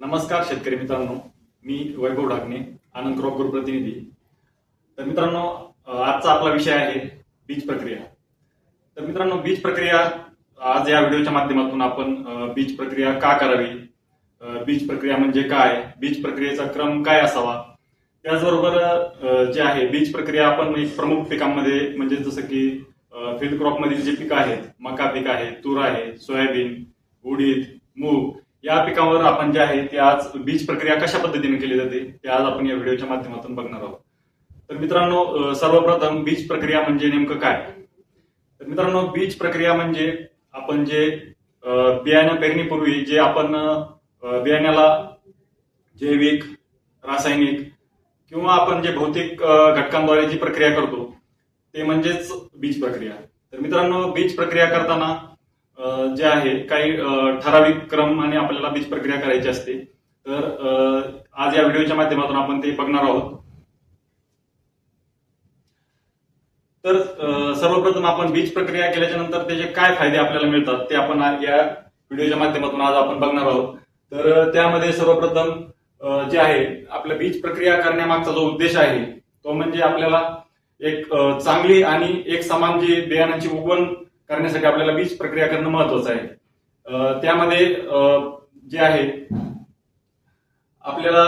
नमस्कार शेतकरी मित्रांनो, मी वैभव ढाकणे, आनंद क्रॉप ग्रुप प्रतिनिधी. तर मित्रांनो, आजचा आपला विषय आहे बीज प्रक्रिया. तर मित्रांनो, बीज प्रक्रिया आज या व्हिडिओच्या माध्यमातून आपण बीज प्रक्रिया का करावी, बीज प्रक्रिया म्हणजे काय, बीज प्रक्रियेचा क्रम काय असावा, त्याचबरोबर जे आहे बीज प्रक्रिया आपण एक प्रमुख पिकांमध्ये म्हणजे जसं की फील्ड क्रॉप मधील जे पिकं आहेत, मका पीक आहे, तूर आहे, सोयाबीन, उडीद, मूग या पिकांवर आपण जे आहे ते आज बीज प्रक्रिया कशा पद्धतीने केली जाते ते आज आपण या व्हिडिओच्या माध्यमातून बघणार आहोत. तर मित्रांनो, सर्वप्रथम बीज प्रक्रिया म्हणजे नेमकं काय? तर मित्रांनो, बीज प्रक्रिया म्हणजे आपण जे बियाणं पेरणीपूर्वी जे आपण बियाण्याला जैविक, रासायनिक किंवा आपण जे भौतिक घटकांद्वारे जी प्रक्रिया करतो ते म्हणजेच बीज प्रक्रिया. तर मित्रांनो, बीज प्रक्रिया करताना जे आहे काही ठराविक क्रमाने आपल्याला बीज प्रक्रिया करायची असते. तर आज या व्हिडिओच्या माध्यमातून आपण ते बघणार आहोत. तर सर्वप्रथम आपण बीज प्रक्रिया केल्याच्या नंतर त्याचे काय फायदे आपल्याला मिळतात ते आपण या व्हिडिओच्या माध्यमातून आज आपण बघणार आहोत. तर त्यामध्ये सर्वप्रथम जे आहे आपल्या बीज प्रक्रिया करण्यामागचा जो उद्देश आहे तो म्हणजे आपल्याला एक चांगली आणि एक समान जी बियाणांची उगवण करण्यासाठी आपल्याला बीज प्रक्रिया करणं महत्वाचं आहे. त्यामध्ये जे आहे आपल्याला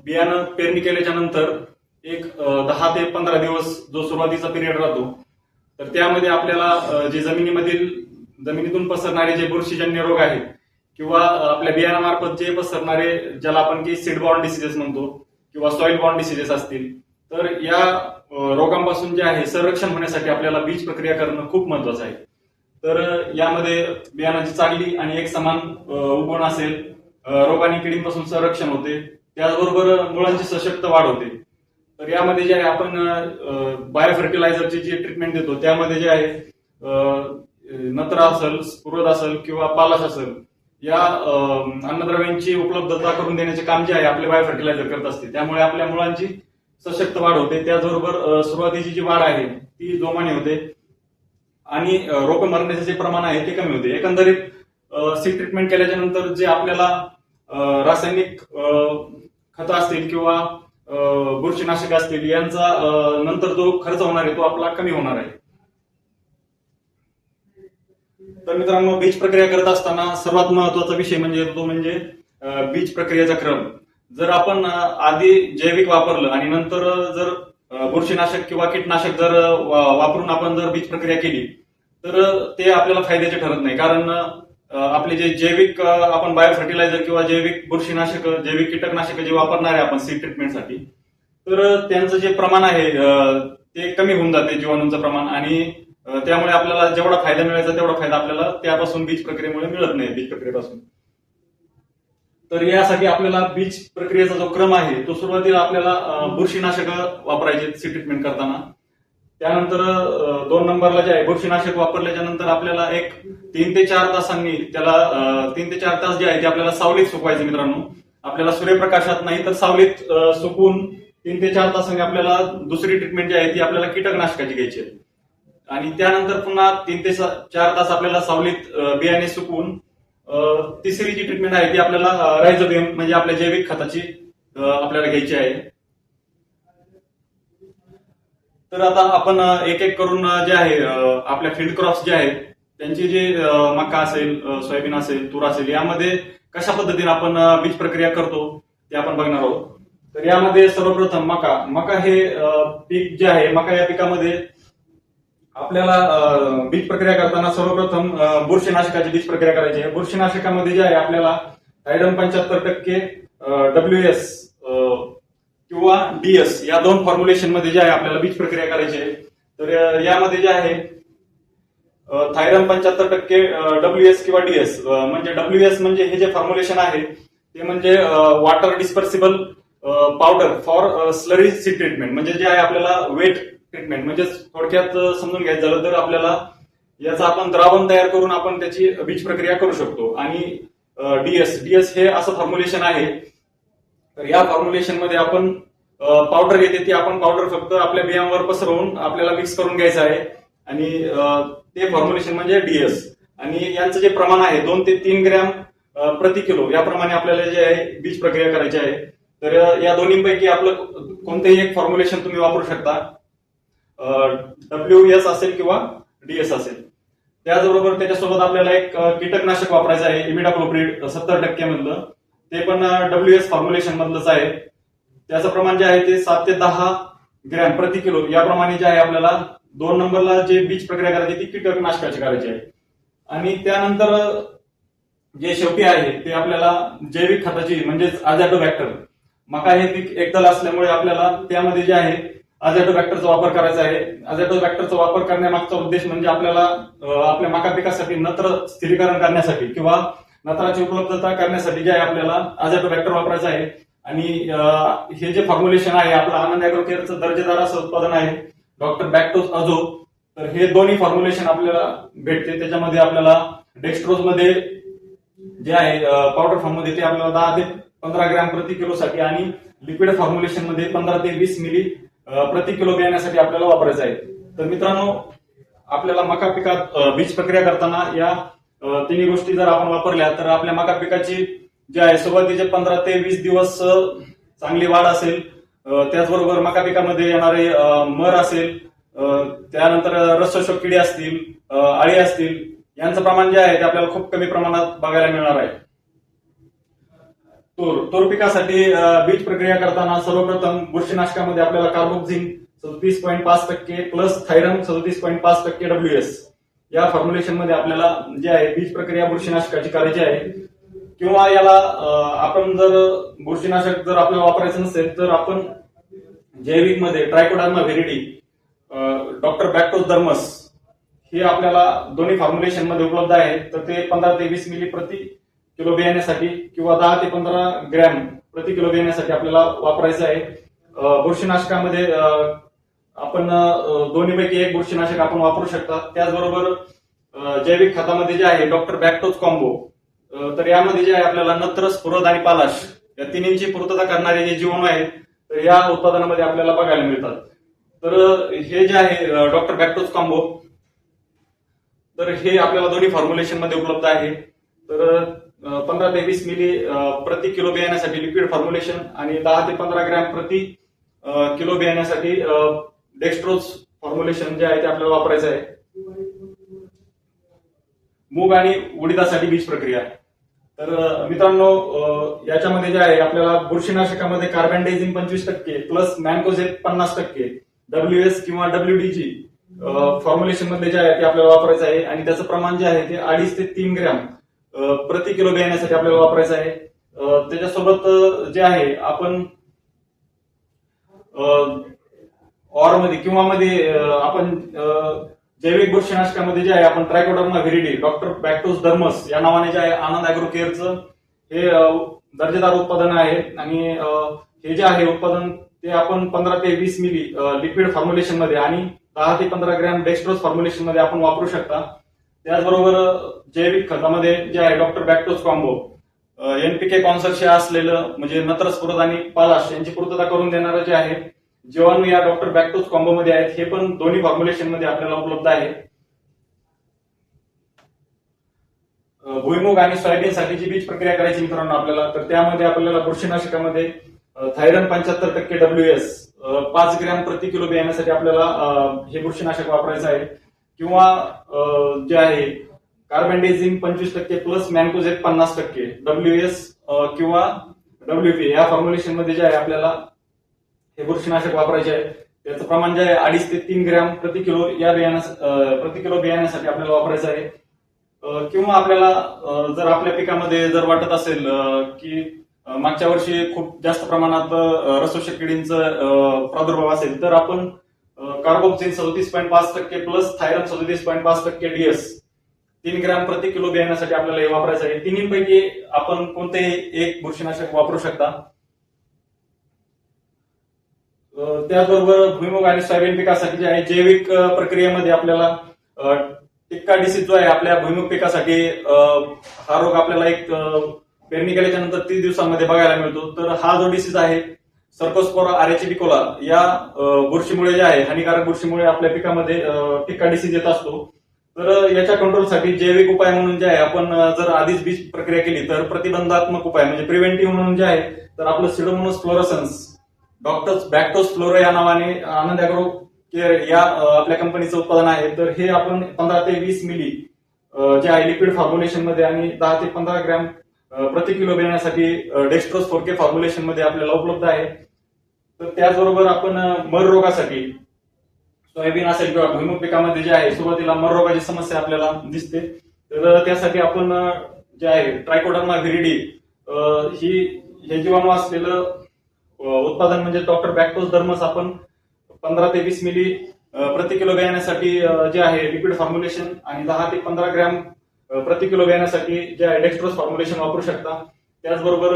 बियाणं पेरणी केल्याच्या नंतर एक 10 ते 15 दिवस जो सुरुवातीचा पिरियड राहतो तर त्यामध्ये आपल्याला जे जमिनीतून पसरणारे जे बुरशीजन्य रोग आहेत किंवा आपल्या बियाणामार्फत जे पसरणारे ज्याला आपण की सीड बॉर्न डिसीजेस म्हणतो किंवा सॉइल बॉर्न डिसीजेस असतील, तर या रोगांपासून जे आहे संरक्षण होण्यासाठी आपल्याला बीज प्रक्रिया करणं खूप महत्वाचं आहे. तर यामध्ये बियाणाची चांगली आणि एक समान उगवण असेल, रोग आणि किडींपासून संरक्षण होते, त्याचबरोबर मुळांची सशक्त वाढ होते. तर यामध्ये जे आहे आपण बायो फर्टिलायझरची जी ट्रीटमेंट देतो त्यामध्ये जे आहे नत्र असेल, स्फुरद असेल किंवा पालाश असेल या अन्नद्रव्यांची उपलब्धता करून देण्याचे काम जे आहे आपले बायो फर्टिलायझर करत असते. त्यामुळे आपल्या मुळांची सशक्त वाढ होते, त्याचबरोबर सुरुवातीची जी वाढ आहे ती जोमाने होते आणि रोग मरण्याचे जे प्रमाण आहे ते कमी होते. एकंदरीत सीड ट्रीटमेंट केल्याच्या नंतर जे आपल्याला रासायनिक खतं असतील किंवा बुरशीनाशक असतील यांचा नंतर जो खर्च होणार आहे तो आपला कमी होणार आहे. तर मित्रांनो, बीज प्रक्रिया करत असताना सर्वात महत्वाचा विषय म्हणजे बीज प्रक्रियेचा क्रम. जर आपण आधी जैविक वापरलं आणि नंतर जर बुरशीनाशक किंवा कीटनाशक जर वापरून आपण जर बीज प्रक्रिया केली तर ते आपल्याला फायद्याचे ठरत नाही. कारण आपले जे जैविक आपण बायो फर्टिलायझर किंवा जैविक बुरशीनाशक, जैविक कीटकनाशक जे वापरणार आहे आपण सीड ट्रीटमेंटसाठी, तर त्यांचं जे प्रमाण आहे ते कमी होऊन जाते, जीवाणूंचं प्रमाण, आणि त्यामुळे आपल्याला जेवढा फायदा मिळायचा तेवढा फायदा आपल्याला त्यापासून बीज प्रक्रियेमुळे मिळत नाही, बीज प्रक्रियेपासून. तर यासाठी आपल्याला बीज प्रक्रियेचा जो क्रम आहे तो सुरुवातीला आपल्याला बुरशीनाशक वापरायचे सीड ट्रीटमेंट करताना. त्यानंतर 2 नंबरला जे आहे बुरशीनाशक वापरल्याच्या नंतर आपल्याला एक 3 ते 4 तासांनी त्याला 3 ते 4 तास जे आहे ते आपल्याला सावलीत सुकवायचे. मित्रांनो, आपल्याला सूर्यप्रकाशात नाही तर सावलीत सुकवून 3 ते 4 तासांनी आपल्याला दुसरी ट्रीटमेंट जी आहे ती आपल्याला कीटकनाशकाची घ्यायची आहे. आणि त्यानंतर पुन्हा 3 ते 4 तास आपल्याला सावलीत बियाणे सुकवून तिसरी जी ट्रीटमेंट आहे ती आपल्याला रायझोबियम म्हणजे आपल्या जैविक खताची आपल्याला घ्यायची आहे. तर आता आपण एक एक करून जे आहे आपल्या फील्ड क्रॉप्स जे आहेत त्यांची जे मका असेल, सोयाबीन असेल, तूर असेल यामध्ये कशा पद्धतीने आपण बीज प्रक्रिया करतो ते आपण बघणार आहोत. तर यामध्ये सर्वप्रथम मका हे पीक जे आहे, मका या पिकामध्ये आपल्याला बीज प्रक्रिया करताना सर्वप्रथम बुरशीनाशकाची बीज प्रक्रिया करायची आहे. बुरशीनाशकामध्ये जे आहे आपल्याला थायरम 75% WS किंवा DS या 2 फॉर्म्युलेशन मध्ये जे आहे आपल्याला बीज प्रक्रिया करायची आहे. तर यामध्ये जे आहे थायरम 75% WS किंवा DS म्हणजे WS म्हणजे हे जे फॉर्म्युलेशन आहे ते म्हणजे water dispersible powder for slurry seed treatment, म्हणजे जे आहे आपल्याला वेट ट्रीटमेंट, म्हणजे थोडक्यात समजून घ्यायचं झालं तर आपल्याला याचा आपण द्रावण तयार करून आपण त्याची बीज प्रक्रिया करू शकतो. आणि DS हे असं फॉर्म्युलेशन आहे. तर या फॉर्म्युलेशन मध्ये आपण पावडर येते ती आपण पावडर फक्त आपल्या बियांवर पसरवून आपल्याला मिक्स करून घ्यायचं आहे आणि ते फॉर्म्युलेशन म्हणजे DS. आणि यांचं जे प्रमाण आहे 2 ते 3 ग्रॅम प्रति किलो याप्रमाणे आपल्याला जे आहे बीज प्रक्रिया करायची आहे. तर या दोन्हीपैकी आपलं कोणतेही एक फॉर्म्युलेशन तुम्ही वापरू शकता. WS असेल किंवा DS असेल. त्याचबरोबर त्याच्यासोबत आपल्याला एक कीटकनाशक वापरायचं आहे इमिडाक्लोप्रिड 70% मधलं. ते पण WS फॉर्म्युलेशन मधलंच आहे. त्याचं प्रमाण जे आहे ते 7 ते 10 ग्रॅम प्रति किलो याप्रमाणे जे आहे आपल्याला 2 नंबरला जे बीज प्रक्रिया करायची ती कीटकनाशकाची करायची आहे. आणि त्यानंतर जे शेवटी आहे ते आपल्याला जैविक खताची म्हणजेच अझॅटोबॅक्टर. मका हे पीक एकदल असल्यामुळे आपल्याला त्यामध्ये जे आहे अझॅटोबॅक्टरचा वापर करायचा आहे. अझॅटोबॅक्टरचा वापर करण्यामागचा उद्देश म्हणजे आपल्याला आपल्या मका पिकासाठी नत्र स्थिरीकरण करण्यासाठी किंवा नत्राची उपलब्धता करण्यासाठी जे आहे आपल्याला अझॅटोबॅक्टर वापरायचं आहे. आणि हे जे फॉर्म्युलेशन आहे आपलं आनंद ॲग्रोकेअरचं दर्जेदार असं उत्पादन आहे डॉक्टर बॅक्टोज अझो. तर हे दोन्ही फॉर्म्युलेशन आपल्याला भेटते. त्याच्यामध्ये आपल्याला डेक्स्ट्रोज मध्ये जे आहे पावडर फॉर्म मध्ये ते आपल्याला 10 ते 15 ग्रॅम प्रति किलो साठी आणि लिक्विड फॉर्म्युलेशन मध्ये 15 ते 20 मिली प्रति किलो बियाण्यासाठी आपल्याला वापरायचं आहे. तर मित्रांनो, आपल्याला मका पिकात बीज प्रक्रिया करताना या तिन्ही गोष्टी जर आपण वापरल्या तर आपल्या मका पिकाची जे आहे सुरुवातीचे 15 ते 20 दिवस चांगली वाढ असेल. त्याचबरोबर मका पिकामध्ये येणारे मर असेल, त्यानंतर रसशोषक किडे असतील, अळी असतील, यांचं प्रमाण जे आहे ते आपल्याला खूप कमी प्रमाणात बघायला मिळणार आहे. तूर पिकासाठी बीज प्रक्रिया करताना सर्वप्रथम बुरशीनाशकामध्ये आपल्याला कार्बोक्झिन 37.5% प्लस थायरम 37.5% WS या फॉर्म्युलेशन मध्ये आपल्याला जे आहे बीज प्रक्रिया बुरशीनाशकाची करायची आहे. किंवा याला आपण जर बुरशीनाशक जर आपल्याला वापरायचं नसेल तर आपण जैविक मध्ये ट्रायकोडर्मा व्हेरिडी, डॉक्टर बॅक्टोज धर्मस हे आपल्याला दोन्ही फॉर्म्युलेशन मध्ये उपलब्ध आहे. तर ते 15 ते 20 मिली प्रति किलो बियाण्यासाठी किंवा 10 ते 15 ग्रॅम प्रति किलो बियाण्यासाठी आपल्याला वापरायचं आहे. बुरशीनाशकामध्ये आपण दोन्हीपैकी एक बुरशीनाशक आपण वापरू शकता. त्याचबरोबर जैविक खतामध्ये जे आहे डॉक्टर बॅक्टोज कॉम्बो. तर यामध्ये जे आहे आपल्याला नत्र, स्फुरद आणि पालाश या तिन्हींची पूर्तता करणारे जे जीवाणू आहेत तर या उत्पादनामध्ये आपल्याला बघायला मिळतात. तर हे जे आहे डॉक्टर बॅक्टोज कॉम्बो, तर हे आपल्याला दोन्ही फॉर्म्युलेशन मध्ये उपलब्ध आहे. तर 15 ते 20 मिली प्रति किलो बियाण्यासाठी लिक्विड फॉर्म्युलेशन आणि 10 ते 15 ग्रॅम प्रति किलो बियाण्यासाठी डेक्स्ट्रोज फॉर्म्युलेशन जे आहे ते आपल्याला वापरायचं आहे. मूग आणि उडीदासाठी बीज प्रक्रिया. तर मित्रांनो, याच्यामध्ये जे आहे आपल्याला बुरशीनाशकामध्ये कार्बेंडायझिम 25% प्लस मॅन्कोझेब 50% WS किंवा WDG फॉर्म्युलेशन मध्ये जे आहे ते आपल्याला वापरायचं आहे. आणि त्याचं प्रमाण जे आहे ते 2.5 ते 3 ग्रॅम प्रति किलो बियाण्यासाठी आपल्याला वापरायचं आहे. त्याच्यासोबत जे आहे आपण ऑर मध्ये किंवा मध्ये आपण जैविक बुरशीनाशकामध्ये जे आहे आपण ट्रायकोडर्मा व्हेरिडी, डॉक्टर बॅक्टोज धर्मस या नावाने जे आहे आनंद ॲग्रोकेअरचं हे दर्जेदार उत्पादन आहे. आणि हे जे आहे उत्पादन ते आपण 15 ते 20 मिली लिक्विड फॉर्म्युलेशन मध्ये आणि 10 ते 15 ग्रॅम डेक्स्ट्रोज फॉर्म्युलेशन मध्ये आपण वापरू शकता. त्याचबरोबर जैविक खतामध्ये जे आहे डॉक्टर बॅक्टोज कॉम्बो NPK कॉन्सर्शिया असलेलं म्हणजे नत्र, स्फुरद आणि पालाश यांची पूर्तता करून देणारं जे आहे जीवाणू या डॉक्टर बॅक्टोज कॉम्बो मध्ये आहेत. हे पण दोन्ही फॉर्म्युलेशन मध्ये आपल्याला उपलब्ध आहे. भुईमुग आणि सोयाबीनसाठी जी बीज प्रक्रिया करायची मित्रांनो आपल्याला, तर त्यामध्ये आपल्याला बुरशीनाशकामध्ये थायरम 75% WS 5 ग्रॅम प्रति किलो बियाण्यासाठी आपल्याला हे बुरशीनाशक वापरायचं आहे. किंवा जे आहे कार्बेंडायझिम 25% प्लस मॅन्कोझेब 50% WS किंवा WP या फॉर्म्युलेशन मध्ये जे आहे आपल्याला हे बुरशीनाशक वापरायचे आहे. त्याचं प्रमाण जे आहे 2.5 ते 3 ग्रॅम प्रति किलो या बियाण्यासाठी आपल्याला वापरायचं आहे. किंवा आपल्याला जर आपल्या पिकामध्ये जर वाटत असेल की मागच्या वर्षी खूप जास्त प्रमाणात रसशोषक किडींचा प्रादुर्भाव असेल तर आपण कार्बोक्झिन 37.5% प्लस थायरम 37.5% DS 3 ग्रॅम प्रति किलो बियाण्यासाठी आपल्याला हे वापरायचं आहे. तिन्हीपैकी आपण कोणतेही एक बुरशीनाशक वापरू शकता. त्याचबरोबर भुईमुग आणि सोयाबीन पिकासाठी जे आहे जैविक प्रक्रियेमध्ये आपल्याला टिक्का डिसीज जो आहे आपल्या भुईमुग पिकासाठी हा रोग आपल्याला एक पेरणी केल्याच्या नंतर 30 दिवसांमध्ये बघायला मिळतो. तर हा जो डिसीज आहे सर्कोस्पोरा अरेचिडिकोला या बुरशीमुळे जे आहे हानिकारक बुरशीमुळे आपल्या पिकामध्ये टिक्का डिसीज येत असतो. तर याच्या कंट्रोलसाठी जैविक उपाय म्हणून जे आहे आपण जर आधीच बीज प्रक्रिया केली तर प्रतिबंधात्मक उपाय म्हणजे प्रिव्हेंटिव्ह म्हणून जे आहे तर आपलं सिडोमोनास फ्लोरोसन्स डॉक्टर्स बॅक्टोस फ्लोरो या नावाने आनंद अॅग्रो केअर या आपल्या कंपनीचं उत्पादन आहे. तर हे आपण 15 ते 20 मिली जे आहे लिक्विड फॉर्म्युलेशन मध्ये आणि 10 ते 15 ग्रॅम प्रति किलो देण्यासाठी डेक्स्ट्रोज 4K फॉर्म्युलेशन मध्ये आपल्याला उपलब्ध आहे. तर त्याचबरोबर आपण मर रोगासाठी सोयाबीन असेल किंवा भुईमुग पिकामध्ये जे आहे सुरुवातीला मर रोगाची समस्या आपल्याला दिसते. तर त्यासाठी आपण जे आहे ट्रायकोडर्मा व्हिरिडी हे जीवाणू असलेलं उत्पादन म्हणजे डॉक्टर बॅक्टोस डर्मस आपण 15 ते 20 मिली प्रति किलो बियाण्यासाठी जे आहे लिक्विड फॉर्म्युलेशन आणि 10 ते 15 ग्रॅम प्रति किलो बियाण्यासाठी जे आहे डेक्स्ट्रोज फॉर्म्युलेशन वापरू शकता. त्याचबरोबर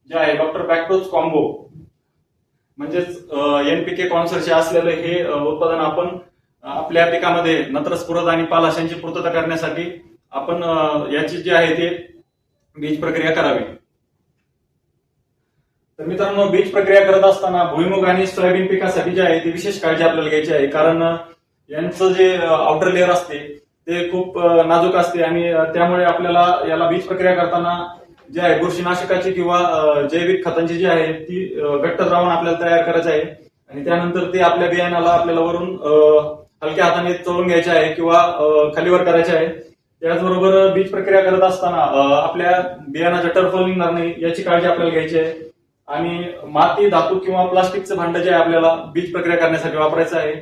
जे आहे डॉक्टर बॅक्टोस कॉम्बो म्हणजेच NPK कॉन्सर्शिया असलेलं हे उत्पादन आपण आपल्या पिकामध्ये नत्र स्फुरद आणि पालाशांची पूर्तता करण्यासाठी आपण याची जी आहे ते बीज प्रक्रिया करावी. तर मित्रांनो बीज प्रक्रिया करत असताना भुईमुग आणि सोयाबीन पिकासाठी जे आहे ती विशेष काळजी आपल्याला घ्यायची आहे, कारण यांचं जे आउटर लेअर असते ते खूप नाजूक असते आणि त्यामुळे आपल्याला याला बीज प्रक्रिया करताना जे आहे बुरशीनाशकाची किंवा जैविक खतांची जी आहे ती घट्ट द्रावण आपल्याला तयार करायचं आहे आणि त्यानंतर ते आपल्या बियाण्याला आपल्याला वरून हलक्या हाताने चोळून घ्यायचे आहे किंवा खालीवर करायचे आहे. त्याचबरोबर बीज प्रक्रिया करत असताना आपल्या बियाणाच्या टर्फल निघणार नाही याची काळजी आपल्याला घ्यायची आहे आणि माती, धातू किंवा प्लास्टिकचं भांड जे आहे आपल्याला बीज प्रक्रिया करण्यासाठी वापरायचं आहे.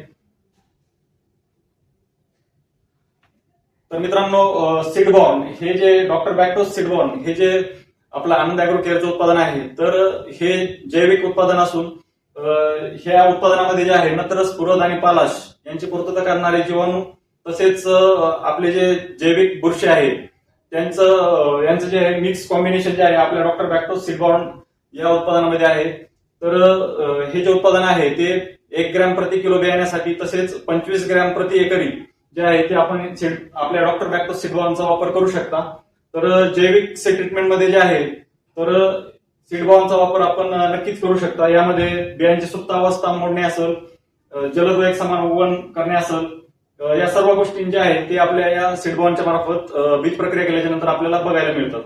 तर मित्रांनो सीडबॉर्न हे जे डॉक्टर बॅक्टोस सीडबॉर्न हे जे आपलं आनंद अॅग्रो केअरचं उत्पादन आहे तर हे जैविक उत्पादन असून ह्या उत्पादनामध्ये जे आहे नत्र स्फुरद आणि पालाश यांची पूर्तता करणारे जीवाणू तसेच आपले जे जैविक बुरशी आहे यांचं जे आहे मिक्स कॉम्बिनेशन जे आहे आपल्या डॉक्टर बॅक्टोस सीडबॉर्न या उत्पादनामध्ये आहे. तर हे जे उत्पादन आहे ते 1 ग्रॅम प्रति किलो बियाण्यासाठी तसेच 25 ग्रॅम प्रति एकरी जे आहे ते आपण आपल्या डॉक्टर बॅक्टोस सीडबॉर्नचा वापर करू शकता. तर जैविक ट्रीटमेंटमध्ये जे आहे तर सीडबॉर्नचा वापर आपण नक्कीच करू शकता. यामध्ये बियांची सुप्त अवस्था मोडणे असेल, जलद व एकसमान उगवण करणे असेल, या सर्व गोष्टी ज्या आहेत ते आपल्या या सीडबॉर्नच्या मार्फत बीज प्रक्रिया केल्याच्या नंतर आपल्याला बघायला मिळतात.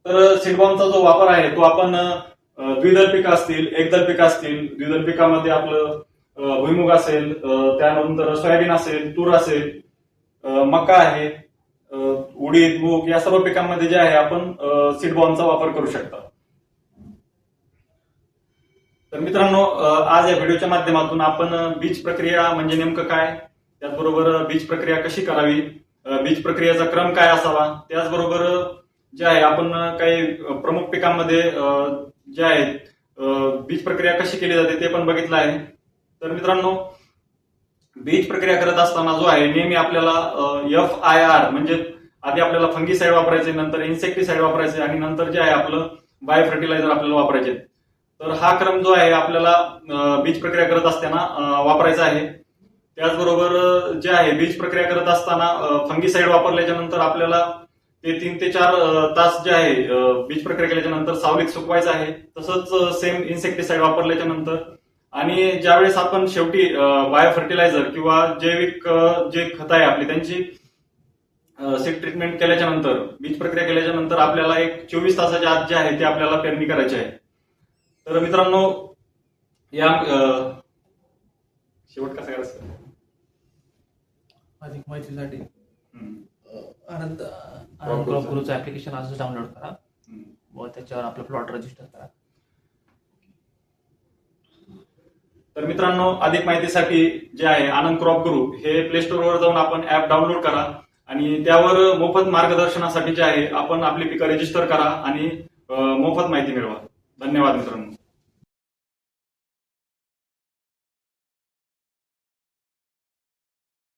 तर सीडबॉर्नचा जो वापर आहे तो आपण द्विदल पिकं असतील, एकदल पिकं असतील, द्विदल पिकामध्ये आपलं भुईमुग असेल, त्यानंतर सोयाबीन असेल, तूर असेल, मका आहे, उडीद, मूग या सर्व पिकांमध्ये जे आहे आपण सीडबॉर्नचा वापर करू शकता. तर मित्रांनो आज या व्हिडिओच्या माध्यमातून आपण बीज प्रक्रिया म्हणजे नेमकं काय, त्याचबरोबर बीज प्रक्रिया कशी करावी, बीज प्रक्रियेचा क्रम काय असावा, त्याचबरोबर जे आहे आपण काही प्रमुख पिकांमध्ये जे आहेत बीज प्रक्रिया कशी केली जाते ते पण बघितलं आहे. तर मित्रांनो बीज प्रक्रिया करत असताना जो आहे नेहमी आपल्याला FIR म्हणजे आधी आपल्याला फंगीसाइड वापरायचे, नंतर इन्सेक्टिसाइड वापरायचे आणि नंतर जे आहे आपलं बायो फर्टिलायझर आपल्याला वापरायचे. तर हा क्रम जो आहे आपल्याला बीज प्रक्रिया करत असताना वापरायचा आहे. त्याचबरोबर जे आहे बीज प्रक्रिया करत असताना फंगीसाइड वापरल्याच्या नंतर आपल्याला ते 3 ते 4 तास जे आहे बीज प्रक्रिया केल्याच्या नंतर सावलीत सुकवायचं आहे. तसंच सेम इन्सेक्टिसाइड वापरल्याच्या नंतर आणि ज्यावेळेस आपण शेवटी बायो फर्टिलायझर किंवा जैविक जे खत आहे आपली त्यांची सीड ट्रीटमेंट केल्याच्या नंतर बीज प्रक्रिया केल्याच्या नंतर आपल्याला एक 24 तासाच्या आत जे आहे ते आपल्याला पेरणी करायची आहे. तर मित्रांनो या शेवट कसा करायचं अधिक माहितीसाठी आनंद क्रॉप गुरुचं ऍप्लिकेशन आजच डाउनलोड करा व त्याच्यावर आपलं प्लॉट रजिस्टर करा. तर मित्रांनो अधिक माहितीसाठी जे आहे आनंद क्रॉप गुरु हे प्ले स्टोअरवर जाऊन आपण ऍप डाउनलोड करा आणि त्यावर मोफत मार्गदर्शनासाठी जे आहे आपण आपली पिकं रजिस्टर करा आणि मोफत माहिती मिळवा. धन्यवाद मित्रांनो.